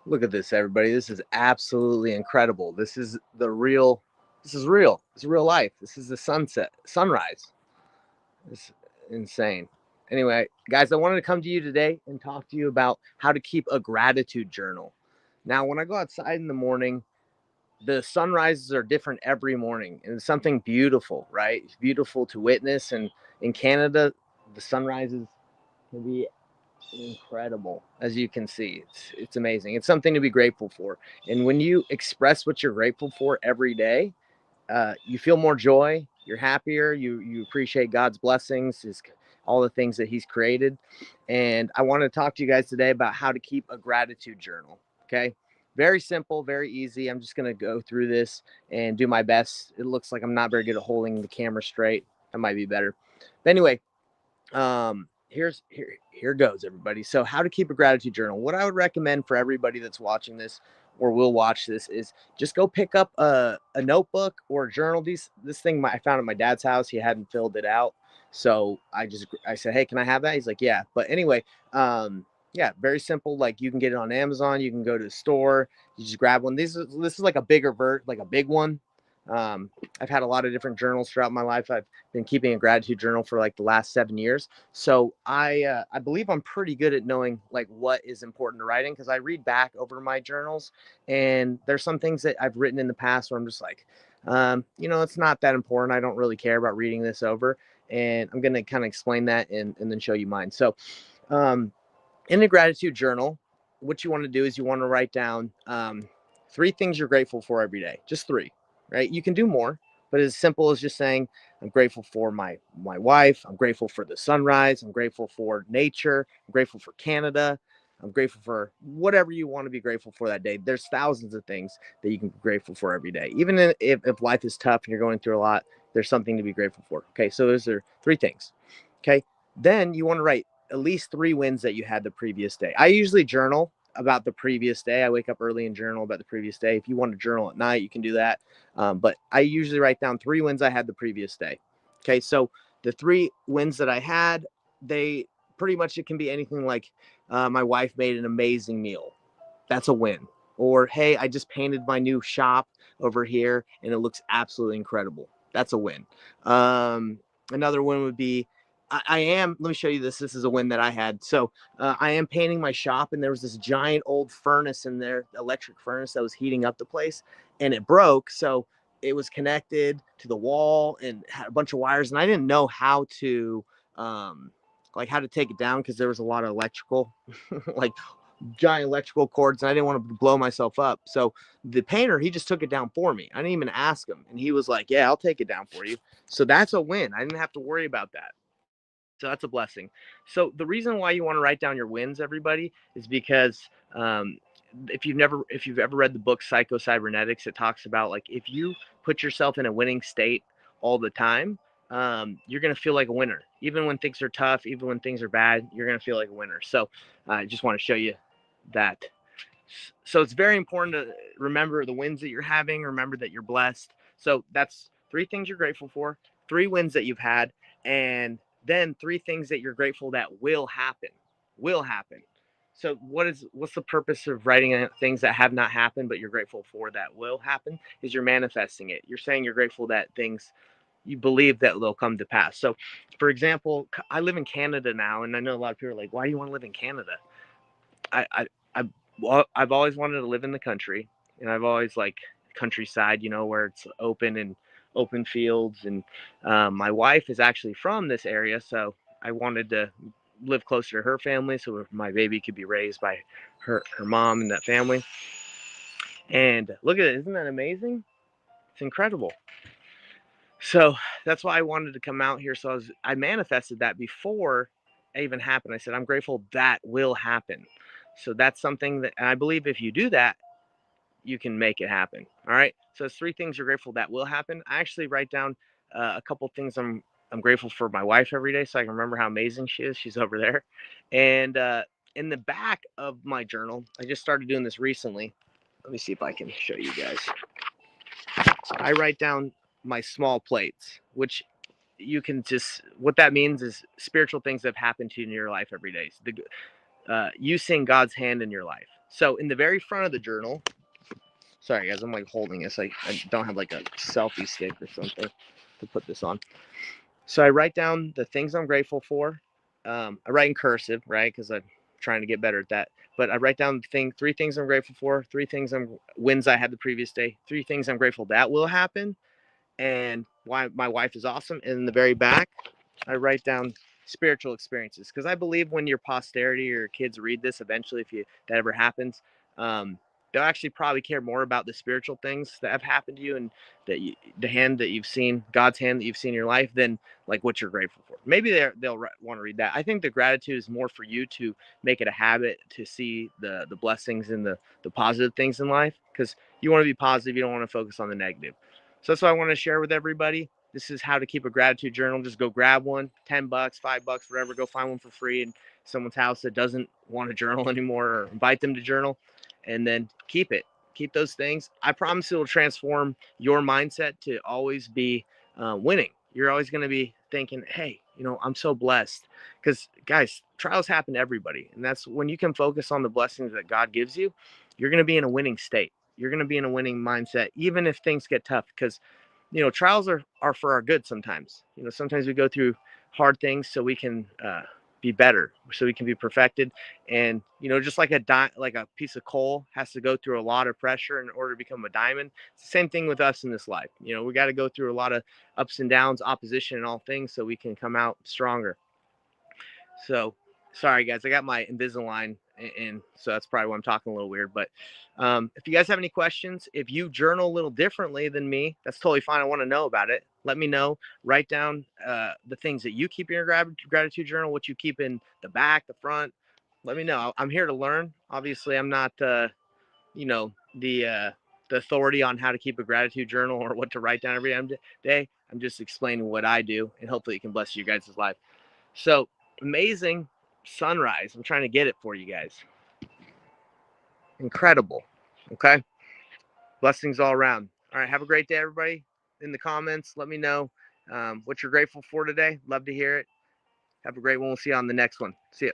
Look at this, everybody. This is absolutely incredible. This is real. It's real life. This is the sunrise. It's insane. Anyway, guys, I wanted to come to you today and talk to you about how to keep a gratitude journal. Now, when I go outside in the morning, the sunrises are different every morning, and it's something beautiful, right? It's beautiful to witness. And in Canada, the sunrises can be incredible, as you can see. It's amazing. It's something to be grateful for. And when you express what you're grateful for every day, you feel more joy. You're happier. You appreciate God's blessings, all the things that He's created. And I want to talk to you guys today about how to keep a gratitude journal. Okay, very simple, very easy. I'm just going to go through this and do my best. It looks like I'm not very good at holding the camera straight. That might be better. But anyway, here goes, everybody. So how to keep a gratitude journal. What I would recommend for everybody that's watching this or will watch this is just go pick up a notebook or a journal. This thing I found at my dad's house. He hadn't filled it out, so I said, hey, can I have that? He's like, yeah. But anyway, yeah, very simple. Like, you can get it on Amazon. You can go to the store. You just grab one. This is like a like a big one. I've had a lot of different journals throughout my life. I've been keeping a gratitude journal for like the last 7 years. So I believe I'm pretty good at knowing like what is important to writing, because I read back over my journals, and there's some things that I've written in the past where I'm just like, it's not that important. I don't really care about reading this over. And I'm going to kind of explain that and then show you mine. So in the gratitude journal, what you want to do is you want to write down three things you're grateful for every day. Just three, right? You can do more, but as simple as just saying, I'm grateful for my wife. I'm grateful for the sunrise. I'm grateful for nature. I'm grateful for Canada. I'm grateful for whatever you want to be grateful for that day. There's thousands of things that you can be grateful for every day. Even if life is tough and you're going through a lot, there's something to be grateful for. Okay, so those are three things. Okay, then you want to write at least three wins that you had the previous day. I usually journal about the previous day. I wake up early and journal about the previous day. If you want to journal at night, you can do that. But I usually write down three wins I had the previous day. Okay, so the three wins that I had, they pretty much, it can be anything like my wife made an amazing meal. That's a win. Or, hey, I just painted my new shop over here and it looks absolutely incredible. That's a win. Another win would be, let me show you this. This is a win that I had. So I am painting my shop, and there was this giant old furnace in there, electric furnace that was heating up the place, and it broke. So it was connected to the wall and had a bunch of wires, and I didn't know um, how to take it down, because there was a lot of electrical, like giant electrical cords, and I didn't want to blow myself up. So the painter, he just took it down for me. I didn't even ask him, and he was like, yeah, I'll take it down for you. So that's a win. I didn't have to worry about that. So that's a blessing. So the reason why you want to write down your wins, everybody, is because if you've ever read the book Psycho-Cybernetics, it talks about, like, if you put yourself in a winning state all the time, you're going to feel like a winner. Even when things are tough, even when things are bad, you're going to feel like a winner. So I just want to show you that. So it's very important to remember the wins that you're having. Remember that you're blessed. So that's three things you're grateful for, three wins that you've had, and then three things that you're grateful that will happen. Will happen. So what's the purpose of writing things that have not happened but you're grateful for that will happen? Is you're manifesting it. You're saying you're grateful that things, you believe that they'll come to pass. So, for example, I live in Canada now, and I know a lot of people are like, why do you want to live in Canada? I, I, I well, I've always wanted to live in the country, and I've always like countryside, where it's open and open fields. And my wife is actually from this area, so I wanted to live closer to her family, so my baby could be raised by her mom and that family. And look at it, isn't that amazing? It's incredible. So that's why I wanted to come out here. So I manifested that before it even happened. I said, I'm grateful that will happen. So that's something that, and I believe if you do that, you can make it happen. All right. So it's three things you're grateful that will happen. I actually write down a couple things I'm grateful for my wife every day, so I can remember how amazing she is. She's over there. And in the back of my journal, I just started doing this recently. Let me see if I can show you guys. I write down my small plates, which you can just, what that means is spiritual things that have happened to you in your life every day. You seeing God's hand in your life. So in the very front of the journal, sorry guys, I'm like holding this. I don't have like a selfie stick or something to put this on. So I write down the things I'm grateful for. I write in cursive, right? Because I'm trying to get better at that. But I write down three things I'm grateful for, wins I had the previous day, three things I'm grateful that will happen, and why my wife is awesome. And in the very back, I write down spiritual experiences because I believe when your posterity or your kids read this eventually, if that ever happens, um, they'll actually probably care more about the spiritual things that have happened to you and the hand that you've seen, God's hand that you've seen in your life, than like what you're grateful for. Maybe they'll want to read that. I think the gratitude is more for you to make it a habit to see the blessings and the positive things in life, because you want to be positive. You don't want to focus on the negative. So that's what I want to share with everybody. This is how to keep a gratitude journal. Just go grab one, $10, $5, whatever. Go find one for free in someone's house that doesn't want to journal anymore, or invite them to journal, and then keep it. Keep those things. I promise it will transform your mindset to always be winning. You're always going to be thinking, hey, I'm so blessed. Because, guys, trials happen to everybody. And that's when you can focus on the blessings that God gives you, you're going to be in a winning state. You're going to be in a winning mindset, even if things get tough. Because trials are for our good sometimes. Sometimes we go through hard things so we can be better, so we can be perfected. And just like a piece of coal has to go through a lot of pressure in order to become a diamond. It's the same thing with us in this life. We got to go through a lot of ups and downs, opposition, and all things, so we can come out stronger. So sorry guys, I got my Invisalign in, so that's probably why I'm talking a little weird. But if you guys have any questions, if you journal a little differently than me, that's totally fine. I want to know about it. Let me know. Write down the things that you keep in your gratitude journal, what you keep in the back, the front. Let me know. I'm here to learn. Obviously, I'm not the authority on how to keep a gratitude journal or what to write down every day. I'm just explaining what I do, and hopefully it can bless you guys' life. So amazing sunrise. I'm trying to get it for you guys. Incredible. Okay. Blessings all around. All right. Have a great day, everybody. In the comments, let me know what you're grateful for today. Love to hear it. Have a great one. We'll see you on the next one. See ya.